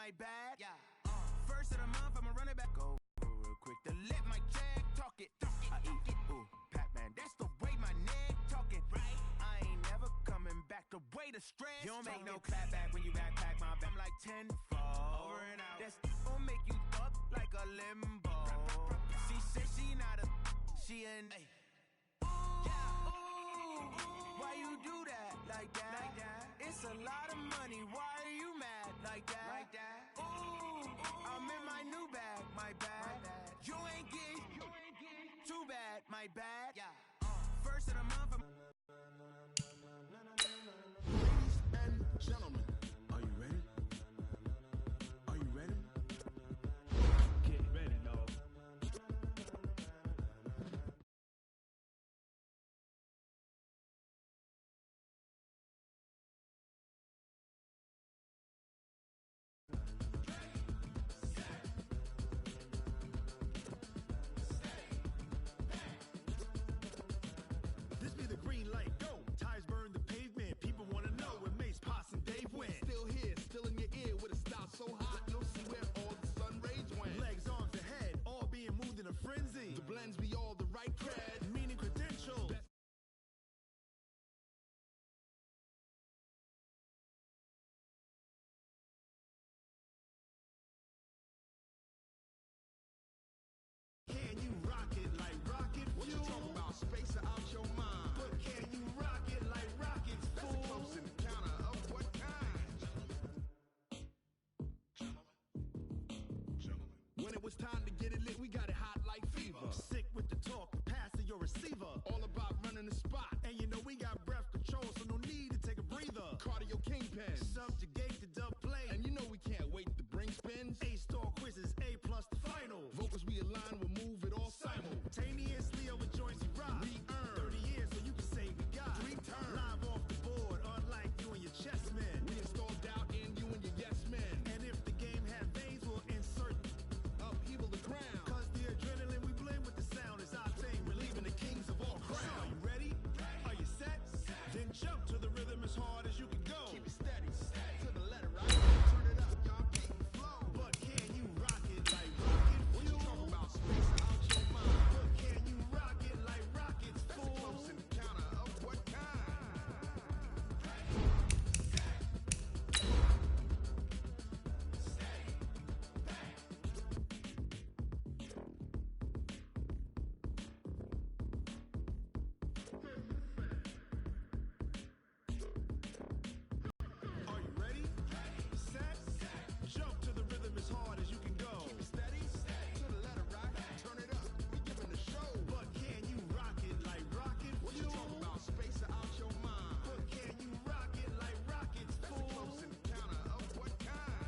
my bad. Yeah. First of the month, I'ma run it back. Go real quick to let my check talk it. I eat it. Ooh, Pac-Man, that's the way my neck talking. Right. I ain't never coming back. The way the stress. You don't make no clap back when you backpack my back. I'm like 10 over and out. That's gonna make you up like a limbo. She said she not a. She an. Why you do that like that? It's a lot of money. Why are you mad like that? Ooh, I'm in my new bag, my bad. You ain't get too bad, my bad. First of the month. Ladies and gentlemen, are you ready? Are you ready? Get ready, dog. This be the green light, go. Tires burn the pavement. People want to know where Mace, Potts, and Dave went. Still here, still in your ear with a style so hot, you'll see where all the sun rays went. Legs, arms, and head, all being moved in a frenzy. The blends be all the right cred, meaning credentials. Can you rock it like rocket fuel? What you talking about? Space out your mind. But can you rock it like rockets, fool? That's a close encounter of what kind? Gentlemen. When it was time to get it lit, we got it hot like fever. Sick with the talk, pass to your receiver. All about running the spot. And you know we got breath control, so no need to take a breather. Cardio kingpin. Subjugate the dub play. And you know we can't wait to bring spins. A-star quizzes, A+ the final. Vocals we align, we'll move it all simultaneously over joints we rock. We earn 30 years, so you can say we got 3 turns. Live off the board, unlike you and your chess men. We install doubt in you and your yes men. And if the game had veins, we'll insert upheaval the crown. Cause the adrenaline we blend with the sound is our thing. Relieving the kings of all crowns. So are you ready? Are you set? Then jump to the rhythm as hard as you can go. Keep it steady, to the letter right. Turn it up, y'all beat the flow. But can you rock it like rocket? What you talking about? Space out your mind. But can you rock it like rockets, fool? That's a close encounter of what kind? Are you ready? Set? Jump to the rhythm as hard as you can go. Keep it steady, to the letter right. Turn it up, we giving the show. But can you rock it like rocket fuel? What you talking about? Space out your mind. But can you rock it like rockets, fool? That's a close encounter of what kind?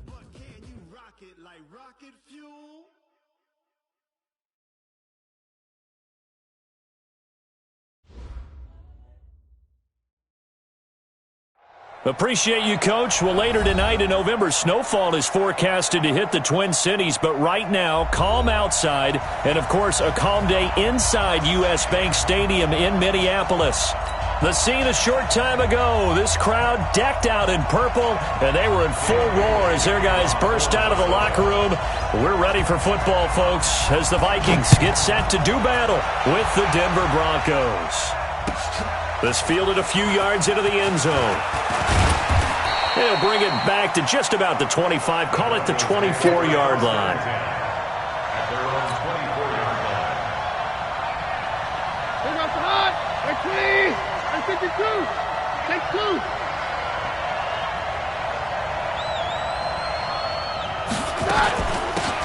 But can you rock it like rocket fuel? Appreciate you, Coach. Well, later tonight in November, snowfall is forecasted to hit the Twin Cities, but right now, calm outside, and of course, a calm day inside U.S. Bank Stadium in Minneapolis. The scene a short time ago, this crowd decked out in purple, and they were in full roar as their guys burst out of the locker room. We're ready for football, folks, as the Vikings get set to do battle with the Denver Broncos. This fielded a few yards into the end zone. He'll bring it back to just about the 25, call it the 24-yard line. Bring up the hot. That's 3. That's 52. Take 2.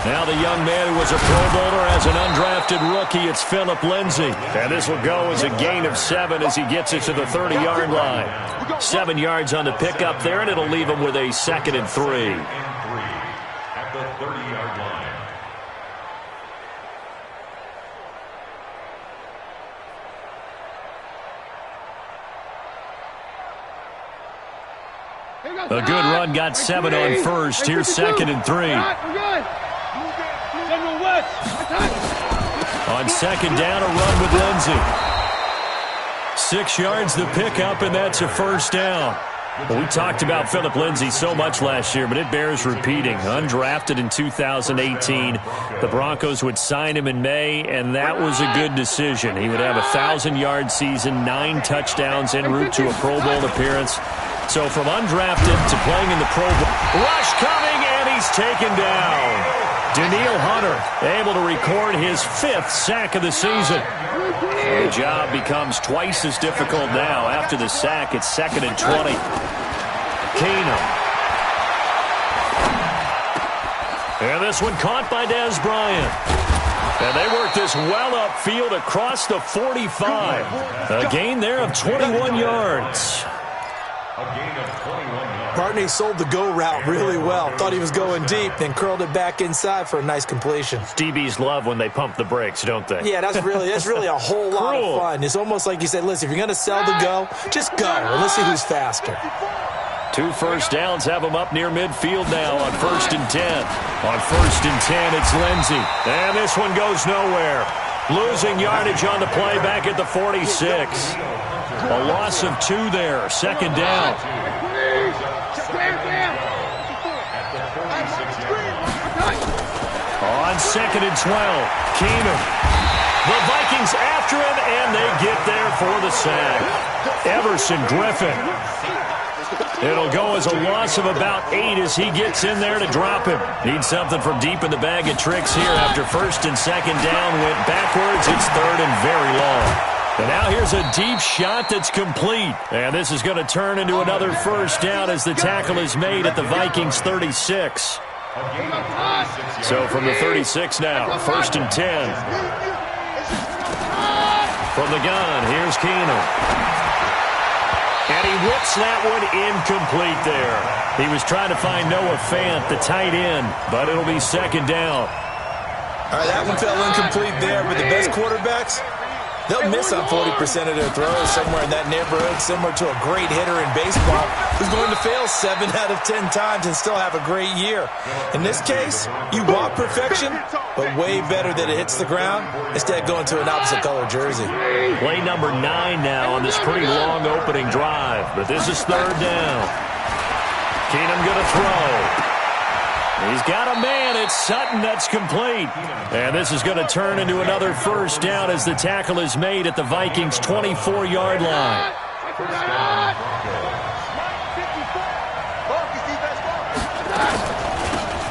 Now the young man who was a Pro Bowler as an undrafted rookie, it's Phillip Lindsay. And this will go as a gain of 7 as he gets it to the 30-yard line. 7 yards on the pickup there, and it'll leave him with a 2nd and 3. At the 30-yard line. A good run, got 7 on first. Here's 2nd and 3. On second down, a run with Lindsey. 6 yards the pickup, and that's a first down. Well, we talked about Phillip Lindsay so much last year, but it bears repeating. Undrafted in 2018, the Broncos would sign him in May, and that was a good decision. He would have a 1,000-yard season, 9 touchdowns en route to a Pro Bowl appearance. So from undrafted to playing in the Pro Bowl. Rush coming, and he's taken down. Danielle Hunter able to record his 5th sack of the season. And the job becomes twice as difficult now. After the sack, it's 2nd and 20. Keenum. And this one caught by Dez Bryant. And they work this well upfield across the 45. A gain there of 21 yards. A gain of 21 yards. Bartney sold the go route really well. Thought he was going deep, then curled it back inside for a nice completion. DBs love when they pump the brakes, don't they? Yeah, that's really a whole lot of fun. It's almost like you said, listen, if you're going to sell the go, just go, and let's see who's faster. 2 first downs have them up near midfield now on 1st and 10. On 1st and 10, it's Lindsey. And this one goes nowhere. Losing yardage on the play back at the 46. A loss of 2 there. 2nd down. On 2nd and 12, Keenum. The Vikings after him, and they get there for the sack. Everson Griffin. It'll go as a loss of about 8 as he gets in there to drop him. Needs something from deep in the bag of tricks here after 1st and 2nd down. Went backwards. It's 3rd and very long. And now here's a deep shot that's complete. And this is going to turn into another first down as the tackle is made at the Vikings 36. So from the 36 now, 1st and 10. From the gun, here's Keenum. And he whips that one incomplete there. He was trying to find Noah Fant, the tight end, but it'll be 2nd down. All right, that one fell incomplete there, but the best quarterbacks, they'll miss on 40% of their throws, somewhere in that neighborhood, similar to a great hitter in baseball who's going to fail 7 out of 10 times and still have a great year. In this case, you want perfection, but way better that it hits the ground instead of going to an opposite color jersey. Play number 9 now on this pretty long opening drive, but this is 3rd down. Keenum going to throw. He's got a man. It's Sutton. That's complete. And this is going to turn into another first down as the tackle is made at the Vikings' 24-yard line.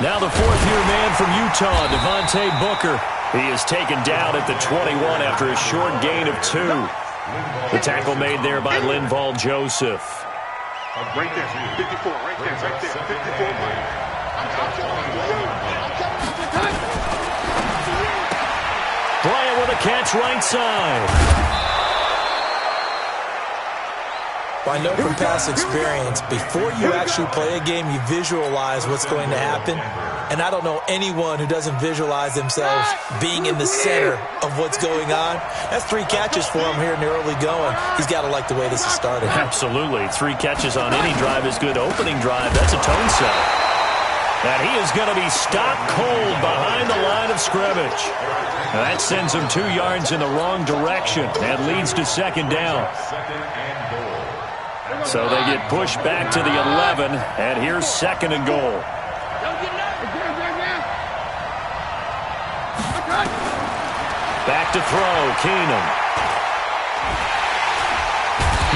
Now the 4th-year man from Utah, Devontae Booker. He is taken down at the 21 after a short gain of 2. The tackle made there by Linval Joseph. Right there, 54, right there, 54. Bryant with a catch right side. Well, I know from past experience, before you actually play a game, you visualize what's going to happen. And I don't know anyone who doesn't visualize themselves being in the center of what's going on. That's 3 catches for him here in the early going. He's got to like the way this is started. Absolutely. 3 catches on any drive is good. Opening drive, that's a tone setter. And he is going to be stopped cold behind the line of scrimmage. And that sends him 2 yards in the wrong direction and leads to 2nd down. So they get pushed back to the 11, and here's 2nd and goal. Back to throw, Keenum.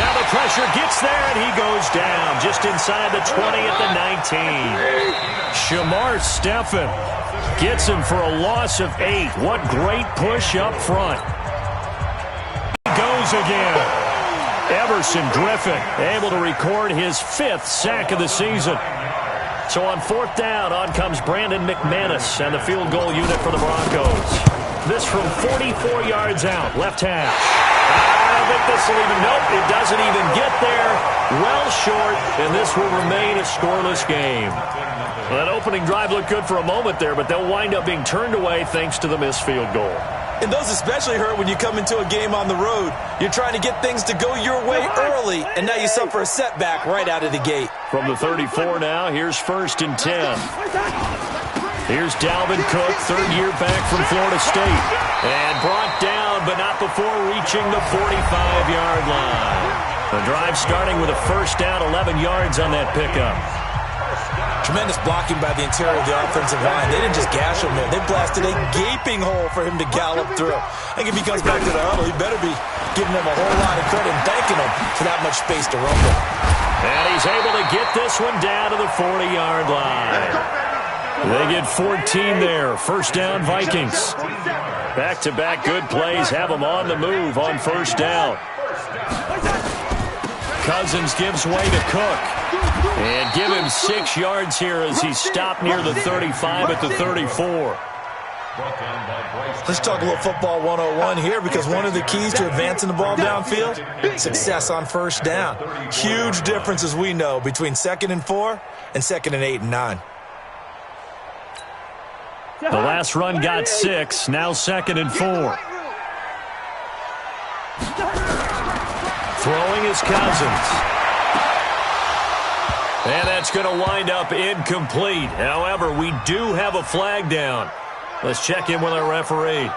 Now the pressure gets there, and he goes down just inside the 20 at the 19. Shamar Stephen gets him for a loss of 8. What great push up front. He goes again. Everson Griffin able to record his 5th sack of the season. So on 4th down, on comes Brandon McManus and the field goal unit for the Broncos. This from 44 yards out, left hash. I don't think this will even, nope, it doesn't even get there. Well short, and this will remain a scoreless game. Well, that opening drive looked good for a moment there, but they'll wind up being turned away thanks to the missed field goal. And those especially hurt when you come into a game on the road. You're trying to get things to go your way early, and now you suffer a setback right out of the gate. From the 34 now, here's 1st and 10. Here's Dalvin Cook, third year back from Florida State. And brought down, but not before reaching the 45-yard line. The drive starting with a first down, 11 yards on that pickup. Tremendous blocking by the interior of the offensive line. They didn't just gash him there. They blasted a gaping hole for him to gallop through. I think if he comes back to the huddle, he better be giving them a whole lot of credit and thanking them for that much space to rumble. And he's able to get this one down to the 40-yard line. They get 14 there. First down, Vikings. Back-to-back good plays have them on the move on first down. Cousins gives way to Cook. And give him 6 yards here as he stopped near the 35 at the 34. Let's talk a little football 101 here, because one of the keys to advancing the ball downfield, success on first down. Huge difference, as we know, between 2nd and 4 and 2nd and 8 and 9. The last run got 6, now 2nd and 4. Throwing is Cousins. And that's going to wind up incomplete. However, we do have a flag down. Let's check in with our referee.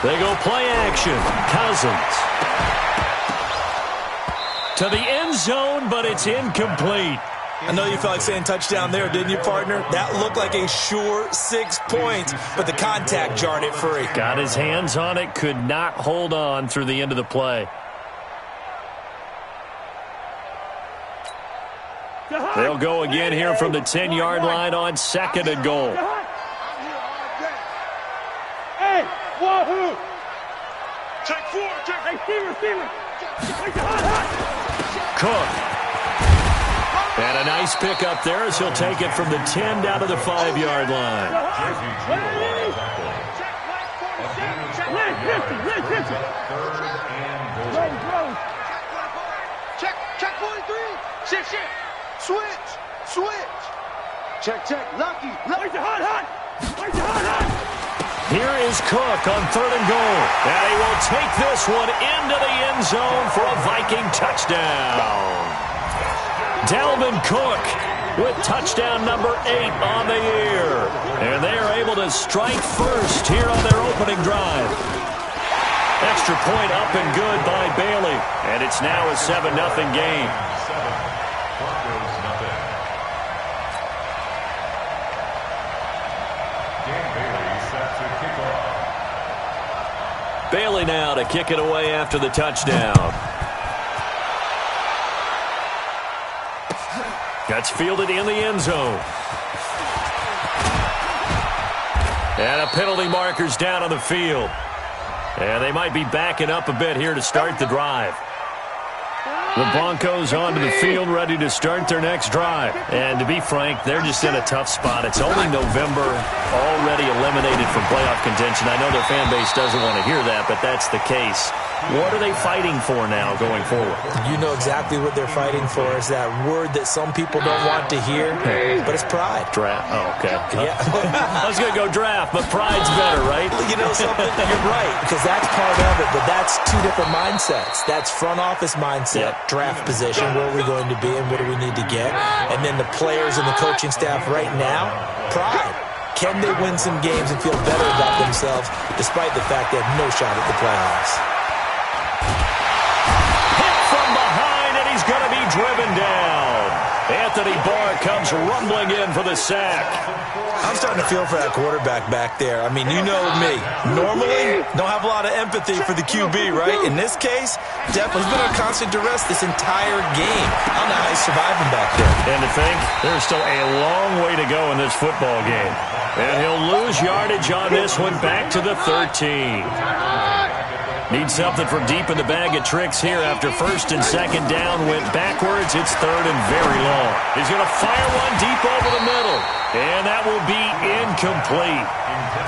They go play action. Cousins to the end zone, but it's incomplete. I know you felt like saying touchdown there, didn't you, partner? That looked like a sure 6 points, but the contact jarred it free. Got his hands on it, could not hold on through the end of the play. They'll go again here from the 10-yard line on 2nd and goal. Hey, wahoo! Check 4, check. Hey, receiver. Cook. And a nice pick up there as he'll take it from the 10 down to the 5-yard line. Check 43. Shit. Switch. Check. Lucky. Hot. Here is Cook on 3rd and goal. And he will take this one into the end zone for a Viking touchdown. Dalvin Cook with touchdown number 8 on the year. And they are able to strike first here on their opening drive. Extra point up and good by Bailey. And it's now a 7-0 game. Bailey now to kick it away after the touchdown. That's fielded in the end zone. And a penalty marker's down on the field. And they might be backing up a bit here to start the drive. The Broncos onto the field, ready to start their next drive. And to be frank, they're just in a tough spot. It's only November, already eliminated from playoff contention. I know their fan base doesn't want to hear that, but that's the case. What are they fighting for now going forward? You know exactly what they're fighting for. Is that word that some people don't want to hear, but it's pride. Draft. Oh, okay. Yeah. I was going to go draft, but pride's better, right? You know something? You're right, because that's part of it, but that's 2 different mindsets. That's front office mindset, draft position, where are we going to be and what do we need to get? And then the players and the coaching staff right now, pride. Can they win some games and feel better about themselves despite the fact they have no shot at the playoffs? Going to be driven down. Anthony Barr comes rumbling in for the sack. I'm starting to feel for that quarterback back there. I mean, you know me. Normally, don't have a lot of empathy for the QB, right? In this case, definitely he's been on constant duress this entire game. I don't know how he's surviving back there. And to think, there's still a long way to go in this football game. And he'll lose yardage on this one back to the 13. Needs something from deep in the bag of tricks here after 1st and 2nd down went backwards. It's 3rd and very long. He's going to fire one deep over the middle. And that will be incomplete.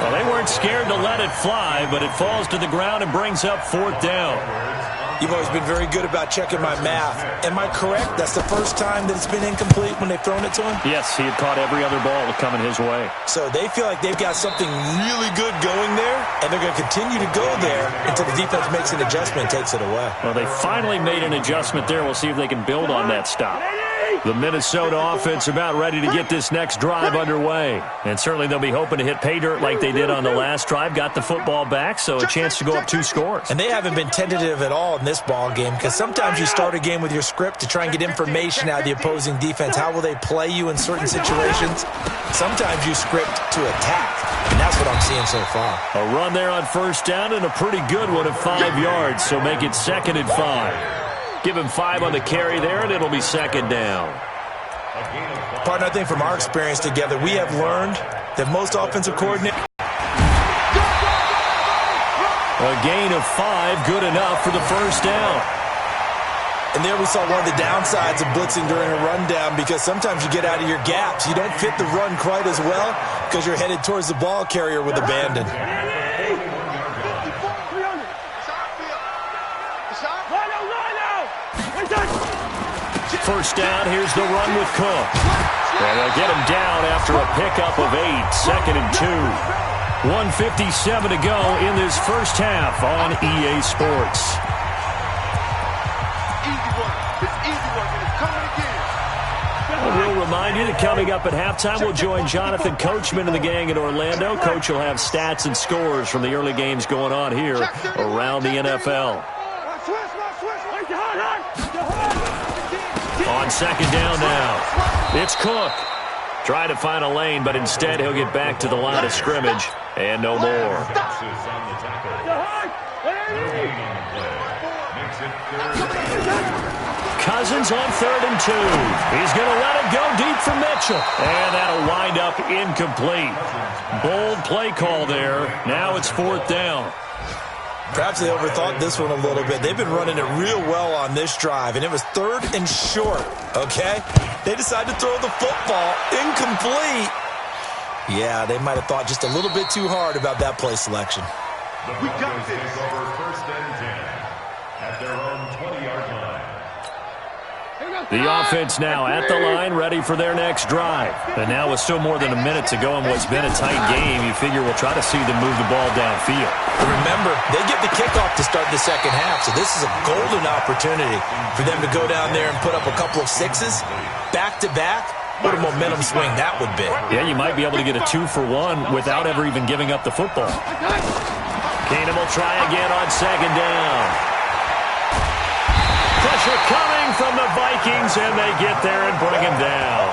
Well, they weren't scared to let it fly, but it falls to the ground and brings up 4th down. You've always been very good about checking my math. Am I correct? That's the first time that it's been incomplete when they've thrown it to him? Yes, he had caught every other ball coming his way. So they feel like they've got something really good going there, and And they're going to continue to go there until the defense makes an adjustment and takes it away. Well, they finally made an adjustment there. We'll see if they can build on that stop. The Minnesota offense about ready to get this next drive underway. And certainly they'll be hoping to hit pay dirt like they did on the last drive. Got the football back, so a chance to go up 2 scores. And they haven't been tentative at all in this ball game because sometimes you start a game with your script to try and get information out of the opposing defense. How will they play you in certain situations? Sometimes you script to attack, and that's what I'm seeing so far. A run there on first down and a pretty good one at 5 yards, so make it 2nd and 5. Give him 5 on the carry there, and it'll be 2nd down. Partner, I think from our experience together, we have learned that most offensive coordinators... A gain of 5, good enough for the first down. And there we saw one of the downsides of blitzing during a rundown because sometimes you get out of your gaps. You don't fit the run quite as well because you're headed towards the ball carrier with abandon. First down, here's the run with Cook. And they'll get him down after a pickup of 8, 2nd and 2. 1:57 to go in this first half on EA Sports. Easy work. It's easy work, and it's coming again. We'll remind you that coming up at halftime, we'll join Jonathan Coachman and the gang in Orlando. Coach will have stats and scores from the early games going on here around the NFL. On 2nd down now, it's Cook. Trying to find a lane, but instead he'll get back to the line of scrimmage and no more. Cousins on 3rd and 2. He's going to let it go deep for Mitchell. And that'll wind up incomplete. Bold play call there. Now it's 4th down. Perhaps they overthought this one a little bit. They've been running it real well on this drive, and it was 3rd and short, okay? They decided to throw the football incomplete. Yeah, they might have thought just a little bit too hard about that play selection. We got this. Over 1st and 10 at their own 20-yard line. The offense now at the line, ready for their next drive. And now with still more than a minute to go in what's been a tight game, you figure we'll try to see them move the ball downfield. Remember, they get the kickoff to start the second half, so this is a golden opportunity for them to go down there and put up a couple of 6s back-to-back. What a momentum swing that would be. Yeah, you might be able to get a 2-for-1 without ever even giving up the football. Keenum will try again on 2nd down. Pressure coming from the Vikings, and they get there and bring him down.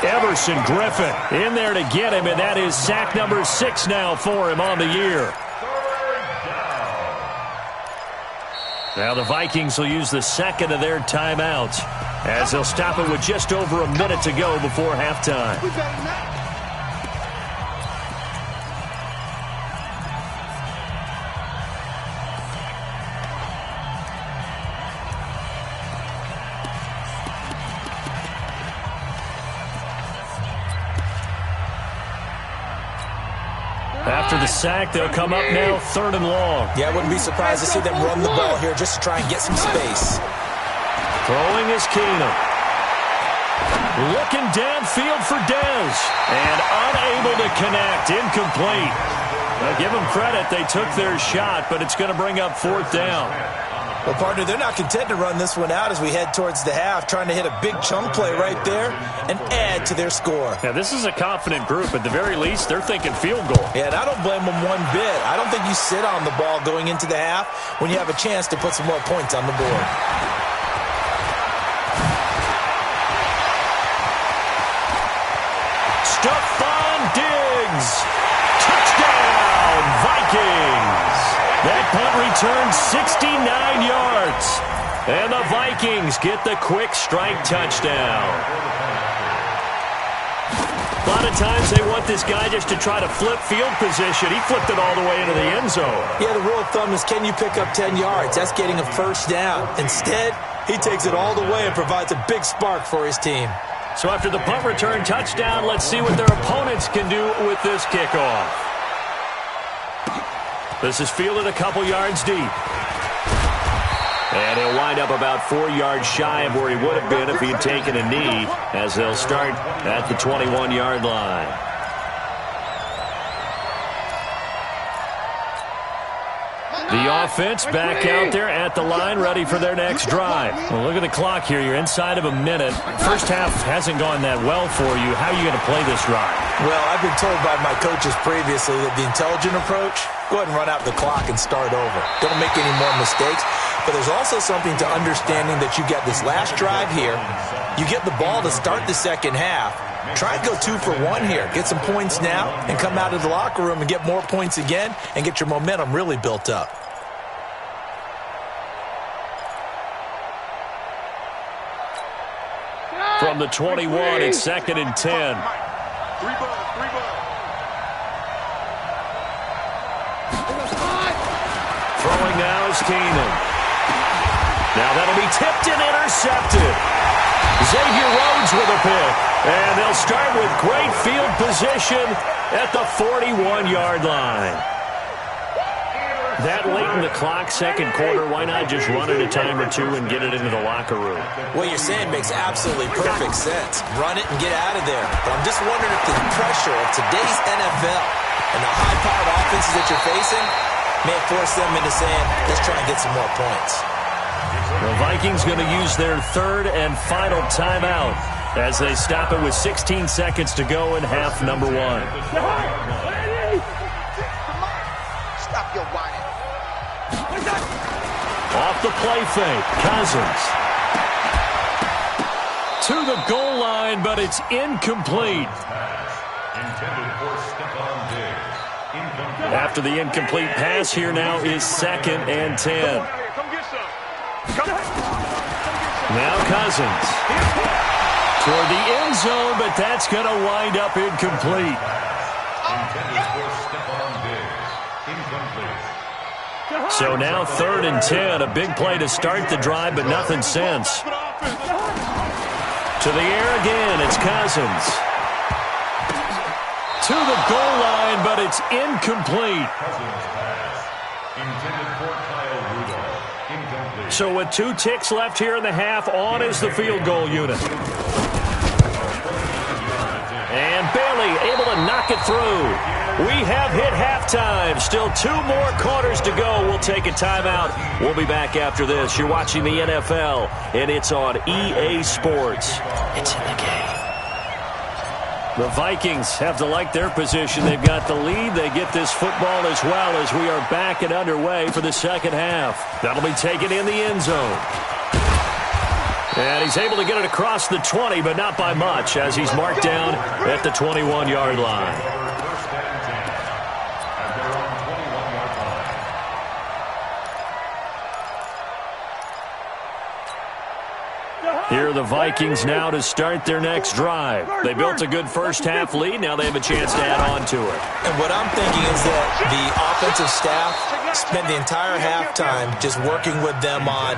Everson Griffin in there to get him, and that is sack number 6 now for him on the year. Now the Vikings will use the 2nd of their timeouts as they'll stop it with just over a minute to go before halftime. After the sack, they'll come up now 3rd and long. Yeah, I wouldn't be surprised to see them run the ball here just to try and get some space. Throwing is Keenum. Looking downfield for Dez. And unable to connect. Incomplete. Now, give them credit. They took their shot, but it's going to bring up 4th down. Well, partner, they're not content to run this one out as we head towards the half, trying to hit a big chunk play right there and add to their score. Now, this is a confident group. At the very least, they're thinking field goal. Yeah, and I don't blame them one bit. I don't think you sit on the ball going into the half when you have a chance to put some more points on the board. Stephon Diggs. Touchdown, Vikings. That punt returns 69 yards. And the Vikings get the quick strike touchdown. A lot of times they want this guy just to try to flip field position. He flipped it all the way into the end zone. Yeah, the rule of thumb is can you pick up 10 yards? That's getting a first down. Instead, he takes it all the way and provides a big spark for his team. So after the punt return touchdown, let's see what their opponents can do with this kickoff. This is fielded a couple yards deep. And he'll wind up about 4 yards shy of where he would have been if he'd taken a knee, as they'll start at the 21-yard line. The offense back out there at the line, ready for their next drive. Well, look at the clock here. You're inside of a minute. First half hasn't gone that well for you. How are you going to play this drive? Well, I've been told by my coaches previously that the intelligent approach, go ahead and run out the clock and start over. Don't make any more mistakes. But there's also something to understanding that you get this last drive here. You get the ball to start the second half. Try and go 2 for 1 here. Get some points now and come out of the locker room and get more points again and get your momentum really built up. From the 21, it's 2nd and 10. Throwing now is Keenan. Now that'll be tipped and intercepted. Xavier Rhodes with a pick. And they'll start with great field position at the 41-yard line. That late in the clock, second quarter, why not just run it a time or two and get it into the locker room? What you're saying makes absolutely perfect sense. Run it and get out of there. But I'm just wondering if the pressure of today's NFL and the high-powered offenses that you're facing may force them into saying, let's try and get some more points. The Vikings going to use their third and final timeout as they stop it with 16 seconds to go in half number 1. Stop your whining. Off the play fake, Cousins. To the goal line, but it's incomplete. After the incomplete pass, here now is 2nd and 10. Now Cousins. Toward the end zone, but that's going to wind up incomplete. So now 3rd and 10. A big play to start the drive, but nothing since. To the air again, it's Cousins. To the goal line, but it's incomplete. So with 2 ticks left here in the half, on is the field goal unit. And Bailey able to knock it through. We have hit halftime. Still 2 more quarters to go. We'll take a timeout. We'll be back after this. You're watching the NFL, and it's on EA Sports. It's in the game. The Vikings have to like their position. They've got the lead. They get this football as well as we are back and underway for the second half. That'll be taken in the end zone. And he's able to get it across the 20, but not by much, as he's marked down at the 21-yard line. Here are the Vikings now to start their next drive. They built a good first-half lead. Now they have a chance to add on to it. And what I'm thinking is that the offensive staff spent the entire halftime just working with them on,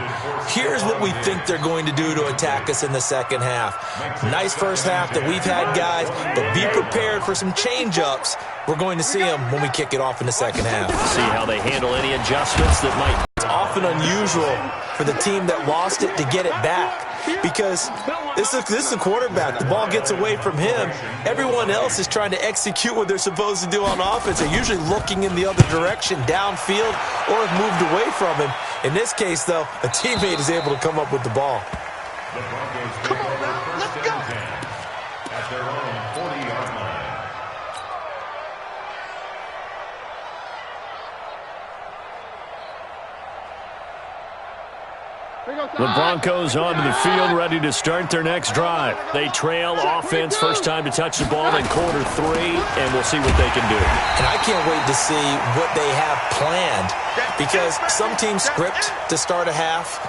here's what we think they're going to do to attack us in the second half. Nice first half that we've had, guys, but be prepared for some change-ups. We're going to see them when we kick it off in the second half. See how they handle any adjustments that might. It's often unusual for the team that lost it to get it back. Because this is a quarterback. The ball gets away from him. Everyone else is trying to execute what they're supposed to do on offense. They're usually looking in the other direction, downfield, or have moved away from him. In this case, though, a teammate is able to come up with the ball. The Broncos take over first and 10 at their own 40-yard line. The Broncos onto the field, ready to start their next drive. They trail offense, first time to touch the ball in quarter 3, and we'll see what they can do. And I can't wait to see what they have planned, because some teams script to start a half.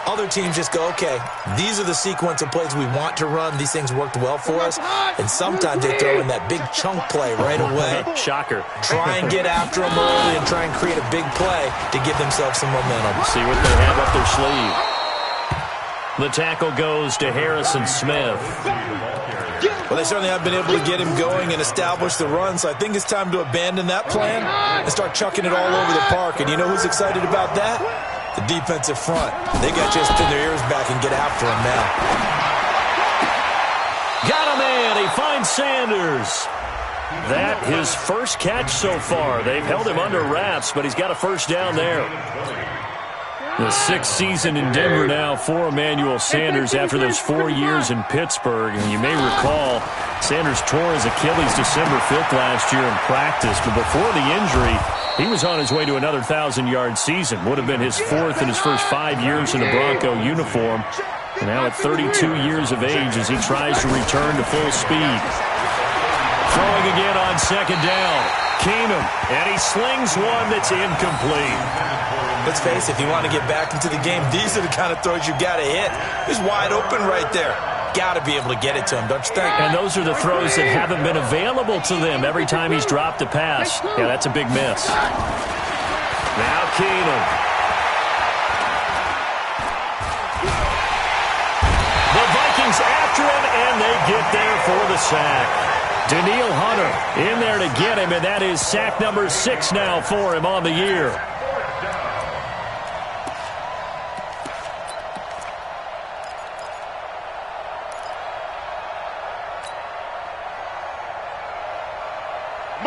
Other teams just go, okay, these are the sequence of plays we want to run. These things worked well for us. And sometimes they throw in that big chunk play right away. Shocker. Try and get after them early and try and create a big play to give themselves some momentum. See what they have up their sleeve. The tackle goes to Harrison Smith. Well, they certainly have been able to get him going and establish the run, so I think it's time to abandon that plan and start chucking it all over the park. And you know who's excited about that? The defensive front. They got to just pin their ears back and get after him now. Got a man. He finds Sanders. That his first catch so far. They've held him under wraps, but he's got a first down there. The sixth season in Denver now for Emmanuel Sanders after those 4 years in Pittsburgh. And you may recall Sanders tore his Achilles December 5th last year in practice. But before the injury, he was on his way to another 1,000-yard season. Would have been his fourth in his first 5 years in a Bronco uniform. And now at 32 years of age as he tries to return to full speed. Throwing again on second down. Keenum, and he slings one that's incomplete. Let's face it, if you want to get back into the game, these are the kind of throws you got to hit. He's wide open right there. Got to be able to get it to him, don't you think? And those are the throws that haven't been available to them every time he's dropped a pass. Yeah, that's a big miss. Now Keenum. The Vikings after him, and they get there for the sack. Daniil Hunter in there to get him, and that is sack number 6 now for him on the year.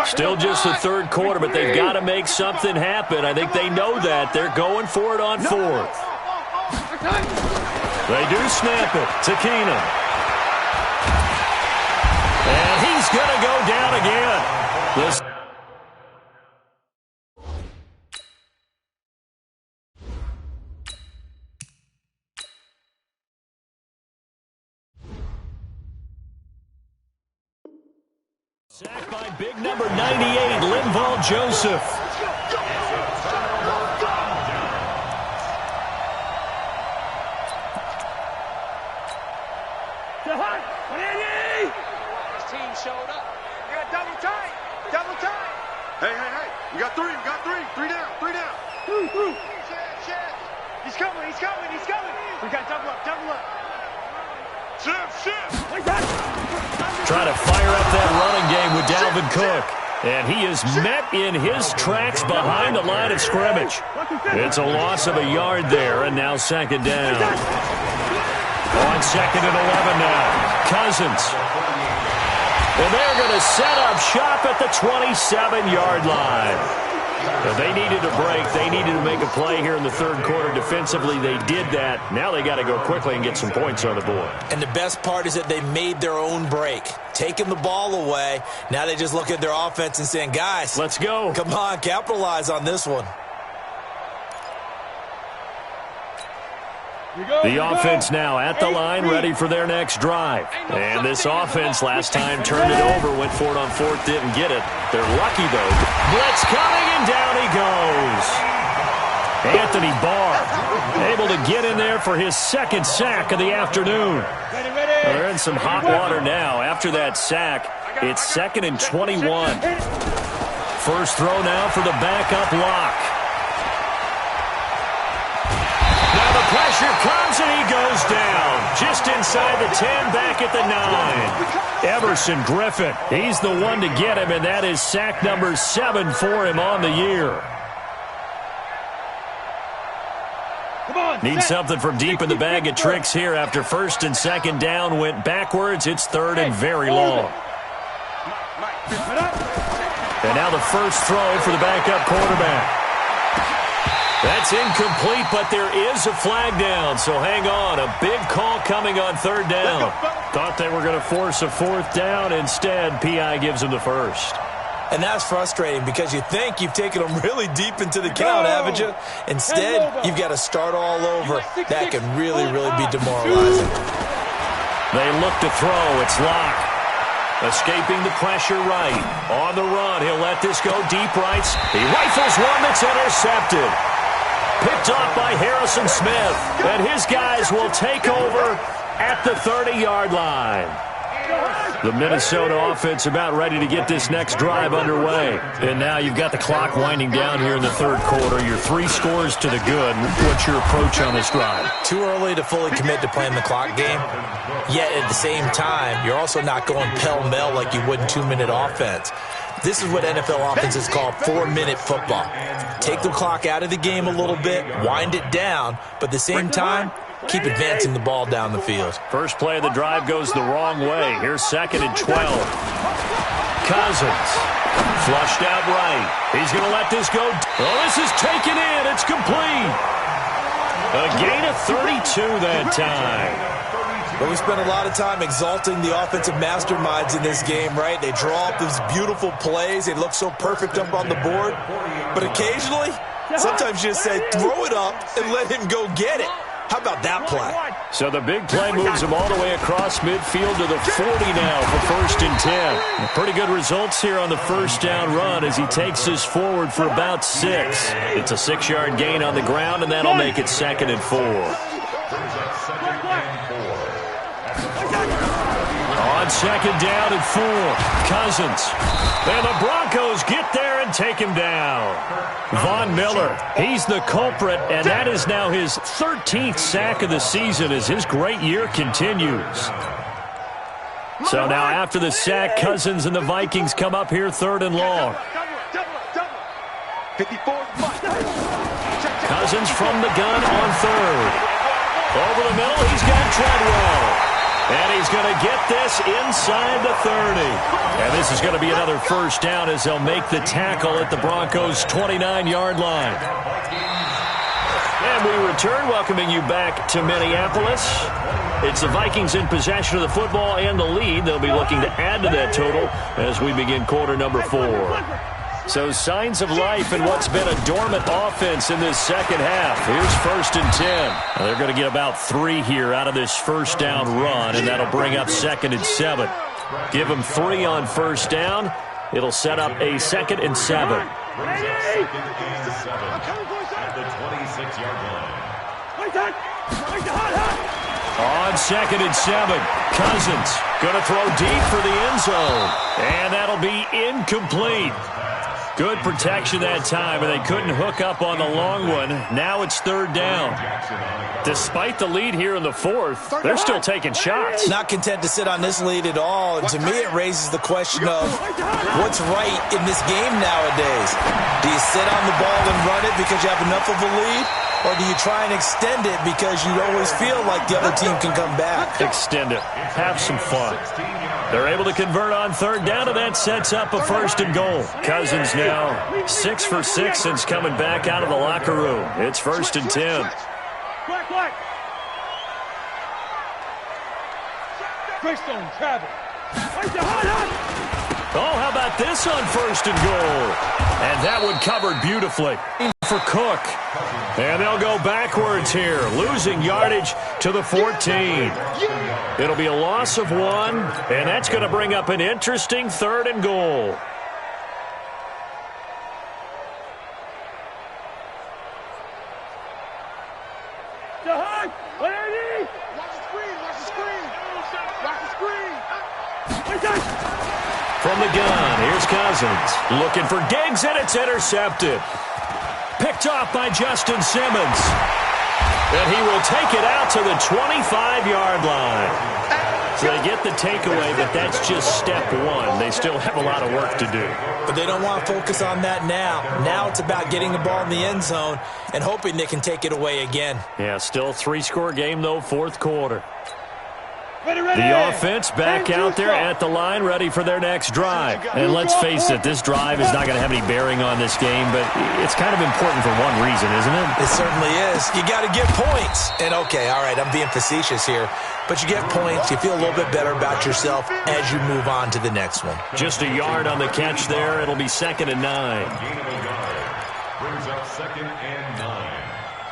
Still just the third quarter, but they've got to make something happen. I think they know that. They're going for it on fourth. They do snap it to Keenum. And he's going to go down again. Sacked by big number 98, Linval Joseph. His team showed up. You got double tight. Double tight. Hey. We got three. Three down. Shit. He's coming. We got double up. Shift. Trying to fire up that running game with Dalvin Cook. And he is met in his tracks behind the line of scrimmage. It's a loss of a yard there, and now second down. On second and 11 now. Cousins. And they're going to set up shop at the 27-yard line. They needed a break. They needed to make a play here in the third quarter. Defensively, they did that. Now they got to go quickly and get some points on the board. And the best part is that they made their own break. Taking the ball away. Now they just look at their offense and saying, guys, let's go. Come on, capitalize on this one. The offense now at the line, ready for their next drive. And this offense last time turned it over, went for it on fourth, didn't get it. They're lucky, though. Blitz coming, and down he goes. Anthony Barr able to get in there for his second sack of the afternoon. They're in some hot water now. After that sack, it's 2nd and 21. First throw now for the backup lock. Pressure comes, and he goes down. Just inside the 10, back at the 9. Everson Griffin, he's the one to get him, and that is sack number 7 for him on the year. Need something from deep in the bag of tricks here after first and second down went backwards. It's third and very long. And now the first throw for the backup quarterback. That's incomplete, but there is a flag down, so hang on. A big call coming on third down. Thought they were going to force a fourth down. Instead, P.I. gives them the first. And that's frustrating because you think you've taken them really deep into the count, haven't you? Instead, you've got to start all over. That can really, really be demoralizing. They look to throw. It's Locke. Escaping the pressure right. On the run, he'll let this go deep right. He rifles one that's intercepted. Picked off by Harrison Smith. And his guys will take over at the 30-yard line. The Minnesota offense about ready to get this next drive underway. And now you've got the clock winding down here in the third quarter. You're 3 scores to the good. What's your approach on this drive? Too early to fully commit to playing the clock game. Yet at the same time, you're also not going pell-mell like you would in 2-minute offense. This is what NFL offenses call 4-minute football. Take the clock out of the game a little bit, wind it down, but at the same time, keep advancing the ball down the field. First play of the drive goes the wrong way. Here's 2nd and 12. Cousins. Flushed out right. He's going to let this go. Oh, this is taken in. It's complete. A gain of 32 that time. But we spent a lot of time exalting the offensive masterminds in this game, right? They draw up these beautiful plays. They look so perfect up on the board. But occasionally, sometimes you just say, throw it up and let him go get it. How about that play? So the big play moves him all the way across midfield to the 40 now for 1st and 10. Pretty good results here on the first down run as he takes this forward for about 6. It's a 6-yard gain on the ground, and that'll make it 2nd and 4. On 2nd down and 4, Cousins. And the Broncos get there and take him down. Von Miller, he's the culprit, and that is now his 13th sack of the season as his great year continues. So now after the sack, Cousins and the Vikings come up here 3rd and long. Cousins from the gun on 3rd. Over the middle, he's got Treadwell. And he's going to get this inside the 30. And this is going to be another first down as they'll make the tackle at the Broncos' 29-yard line. And we return, welcoming you back to Minneapolis. It's the Vikings in possession of the football and the lead. They'll be looking to add to that total as we begin quarter number 4. So signs of life in what's been a dormant offense in this second half. Here's 1st and 10. Now they're going to get about 3 here out of this first down run, and that'll bring up 2nd and 7. Give them 3 on first down. It'll set up a 2nd and 7. At the 26-yard line. On 2nd and 7, Cousins going to throw deep for the end zone, and that'll be incomplete. Good protection that time, and they couldn't hook up on the long one. Now it's 3rd down. Despite the lead here in the 4th, they're still taking shots. Not content to sit on this lead at all. And to me, it raises the question of what's right in this game nowadays. Do you sit on the ball and run it because you have enough of a lead? Or do you try and extend it because you always feel like the other team can come back? Extend it. Have some fun. They're able to convert on 3rd down, and that sets up a 1st and goal. Cousins now 6 for 6 since coming back out of the locker room. It's 1st and 10. Oh, how about this on 1st and goal? And that one covered beautifully for Cook. And they'll go backwards here, losing yardage to the 14. It'll be a loss of 1, and that's going to bring up an interesting 3rd and goal. From the gun, here's Cousins. Looking for Diggs, and it's intercepted. Picked off by Justin Simmons. And he will take it out to the 25-yard line. So they get the takeaway, but that's just step 1. They still have a lot of work to do. But they don't want to focus on that now. Now it's about getting the ball in the end zone and hoping they can take it away again. Yeah, still a 3-score game, though, 4th quarter. The offense back out there at the line, ready for their next drive. And let's face it, this drive is not going to have any bearing on this game, but it's kind of important for one reason, isn't it? It certainly is. You got to get points. And, okay, all right, I'm being facetious here, but you get points, you feel a little bit better about yourself as you move on to the next one. Just a yard on the catch there. It'll be 2nd and 9. Brings up 2nd and 9.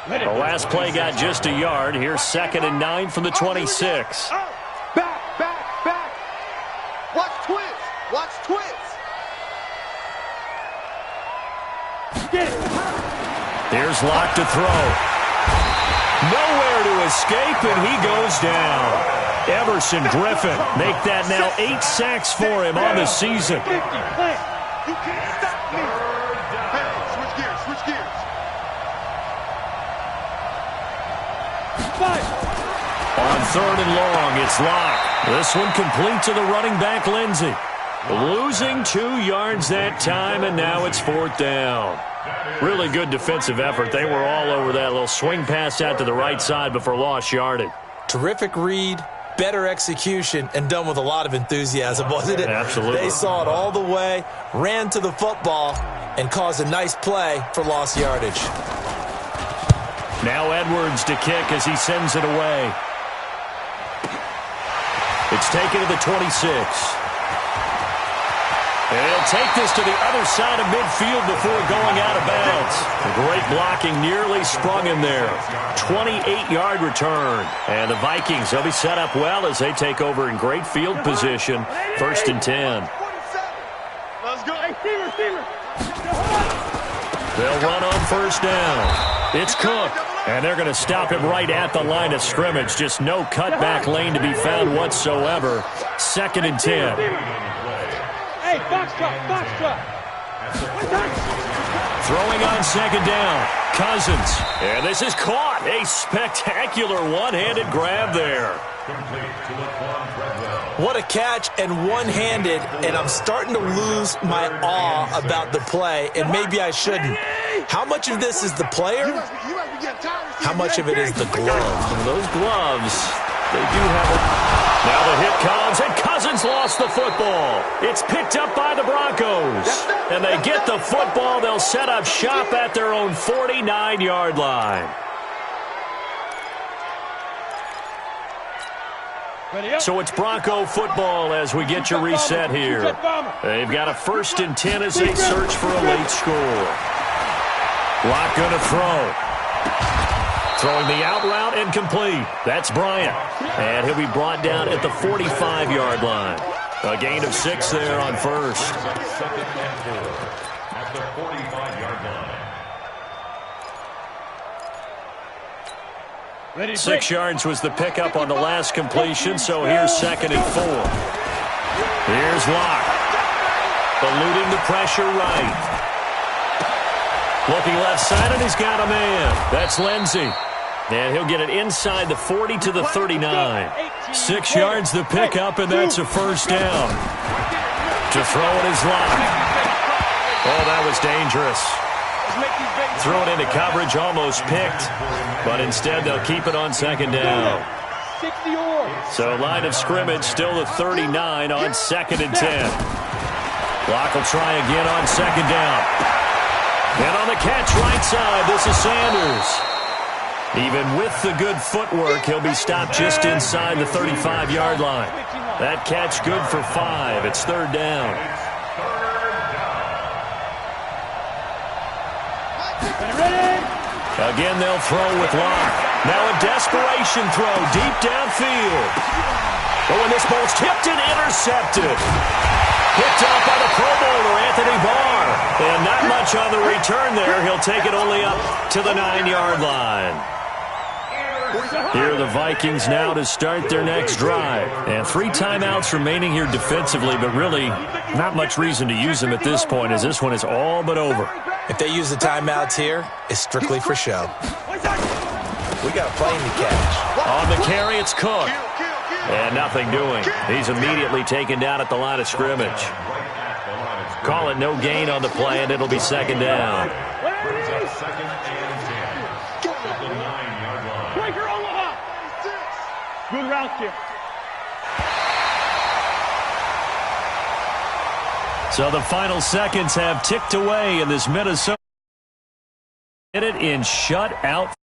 The last play got just a yard. Here's 2nd and 9 from the 26. Back. Watch twins. Here's Locke to throw. Nowhere to escape, and he goes down. Everson Griffin make that now 8 sacks for him on the season. You can't stop me. Hey, switch gears. 5. On 3rd and long, it's Locke. This one complete to the running back, Lindsey. Losing 2 yards that time, and now it's 4th down. Really good defensive effort. They were all over that little swing pass out to the right side before lost yardage. Terrific read, better execution and done with a lot of enthusiasm, wasn't it? Absolutely. They saw it all the way, ran to the football, and caused a nice play for lost yardage. Now Edwards to kick as he sends it away. It's taken to the 26. And he'll take this to the other side of midfield before going out of bounds. Great blocking, nearly sprung him there. 28-yard return. And the Vikings, they'll be set up well as they take over in great field position. 1st and 10. Let's go. Hey, Steamer. They'll run on 1st down. It's Cook. And they're going to stop him right at the line of scrimmage. Just no cutback lane to be found whatsoever. 2nd and 10. Hey, box truck. Throwing on 2nd down. Cousins. And this is caught. A spectacular one-handed grab there. What a catch and one-handed, and I'm starting to lose my awe about the play, and maybe I shouldn't. How much of this is the player? How much of it is the glove? And those gloves, they do have a... Now the hit comes, and Cousins lost the football. It's picked up by the Broncos. And they get the football. They'll set up shop at their own 49-yard line. So it's Bronco football as we get your reset here. They've got a 1st and 10 as they search for a late score. Lock going to throw. Throwing the out route and complete. That's Bryant. And he'll be brought down at the 45-yard line. A gain of 6 there on 1st. At the 45-yard line. 6 yards was the pickup on the last completion, so here's 2nd and 4. Here's Locke. Eluding the pressure right. Looking left side, and he's got a man. That's Lindsey. And he'll get it inside the 40 to the 39. 6 yards the pickup, and that's a 1st down. To throw it is Locke. Oh, that was dangerous. Throw it into coverage, almost picked. But instead, they'll keep it on 2nd down. So line of scrimmage still the 39 on 2nd and 10. Locke will try again on 2nd down. And on the catch right side, this is Sanders. Even with the good footwork, he'll be stopped just inside the 35-yard line. That catch good for 5. It's 3rd down. Again, they'll throw with Locke. Now a desperation throw deep downfield. Oh, and this ball's tipped and intercepted. Picked up by the Pro Bowler, Anthony Barr. And not much on the return there. He'll take it only up to the 9-yard line. Here are the Vikings now to start their next drive. And 3 timeouts remaining here defensively, but really not much reason to use them at this point, as this one is all but over. If they use the timeouts here, it's strictly for show. We got a plane to catch. On the carry, it's Cook. And nothing doing. He's immediately taken down at the line of scrimmage. Call it no gain on the play, and it'll be 2nd down. Good route here. So the final seconds have ticked away in this Minnesota. Hit it in shutout